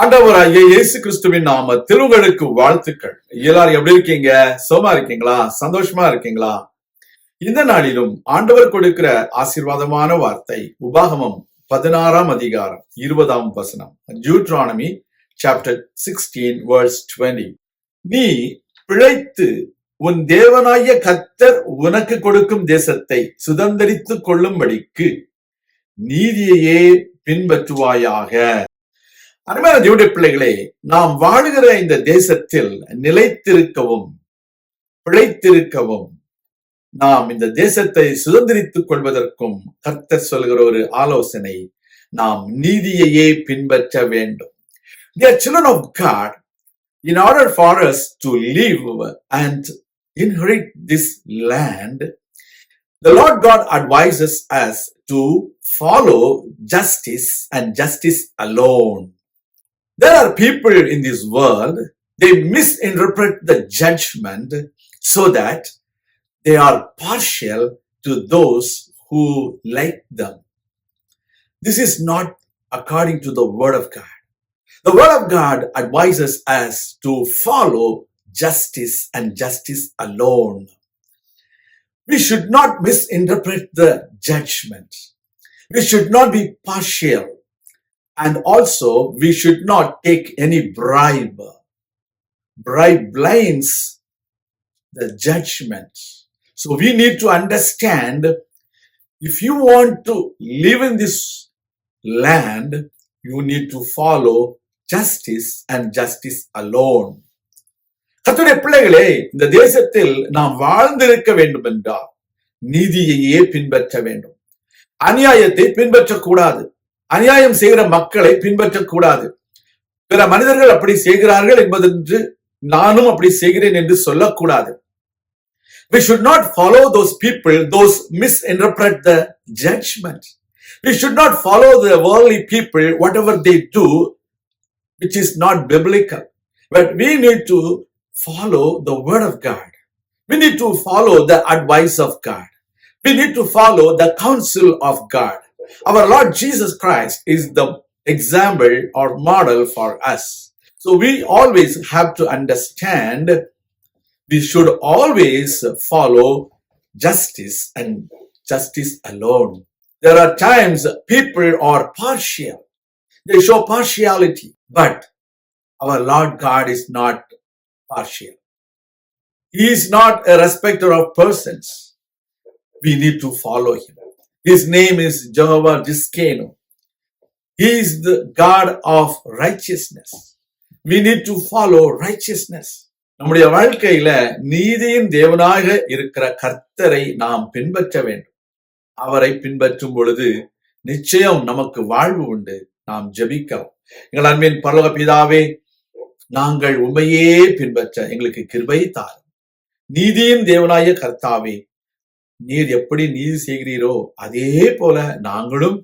ஆண்டவராகிய இயேசு கிறிஸ்துவின் நாமத்தில் உங்களுக்கு வாழ்த்துக்கள். எல்லாரும் எப்படி இருக்கீங்க? சோமா இருக்கீங்களா? சந்தோஷமா இருக்கீங்களா? இந்த நாளிலும் ஆண்டவர் கொடுக்கிற ஆசீர்வாதமான வார்த்தை உபாகமம் 16 அதிகாரம் 20 வசனம். Deuteronomy chapter 16 verse 20. நீ பிழைத்து உன் தேவனாகிய கர்த்தர் உனக்கு கொடுக்கும் தேசத்தை சுதந்தரித்துக் கொள்ளும்படிக்கு நீதியையே பின்பற்றுவாயாக. அருமையான தேவனுடைய பிள்ளைகளே, நாம் வாழுகிற இந்த தேசத்தில் நிலைத்திருக்கவும் பிழைத்திருக்கவும் நாம் இந்த தேசத்தை சுதந்திரித்துக் கொள்வதற்கும் கர்த்தர் சொல்கிற ஒரு ஆலோசனை, நாம் நீதியையே பின்பற்ற வேண்டும். Dear children of God, in order for us to live and inherit this land, the Lord God advises us to follow justice and justice alone. There are people in this world, they misinterpret the judgment so that they are partial to those who like them. This is not according to the Word of God. The Word of God advises us to follow justice and justice alone. We should not misinterpret the judgment. We should not be partial. And also, we should not take any bribe. Bribe blinds the judgment. So we need to understand, if you want to live in this land, you need to follow justice and justice alone. கர்த்தருடைய பிள்ளைகளே, இந்த தேசத்தில் நாம் வாழ்ந்திருக்க வேண்டும் என்றால் நீதியையே பின்பற்ற வேண்டும். அநியாயத்தை பின்பற்றக்கூடாது. அநியாயம் செய்கிற மக்களை பின்பற்றக்கூடாது. பிற மனிதர்கள் அப்படி செய்கிறார்கள் என்பதென்று நானும் அப்படி செய்கிறேன் என்று சொல்லக்கூடாது. We should not follow those people, those misinterpret the judgment. We should not follow the worldly people, whatever they do, which is not biblical. But we need to follow the word of God. We need to follow the advice of God. We need to follow the counsel of God. Our Lord Jesus Christ is the example or model for us. So we always have to understand, we should always follow justice and justice alone. There are times people are partial. They show partiality. But our Lord God is not partial. He is not a respecter of persons. We need to follow him. His name is Jehovah Tsidkenu. He is the God of righteousness. We need to follow righteousness. நம்முடைய வாழ்க்கையில நீதியின் தேவனாக இருக்கிற கர்த்தரை நாம் பின்பற்ற வேண்டும். அவரை பின்பற்றும் பொழுது நிச்சயம் நமக்கு வாழ்வு உண்டு. நாம் ஜெபிக்கலாம். எங்கள் அன்பின் பரலோக பிதாவே, நாங்கள் உம்மையே பின்பற்ற எங்களுக்கு கிருபை தாரும். நீதியின் தேவனாய கர்த்தாவே, நீர் எப்படி நீதி செய்கிறீரோ அதே போல நாங்களும்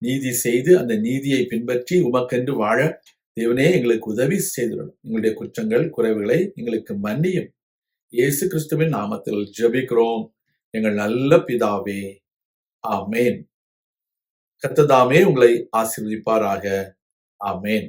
நீதி செய்து அந்த நீதியை பின்பற்றி உமக்கென்று வாழ தேவனே எங்களுக்கு உதவி செய்திடணும். எங்களுடைய குற்றங்கள் குறைவுகளை எங்களுக்கு மன்னியும். இயேசு கிறிஸ்துவின் நாமத்தில் ஜெபிக்கிறோம் எங்கள் நல்ல பிதாவே, ஆமேன். கர்த்தர் தாமே உங்களை ஆசீர்வதிப்பாராக. ஆமேன்.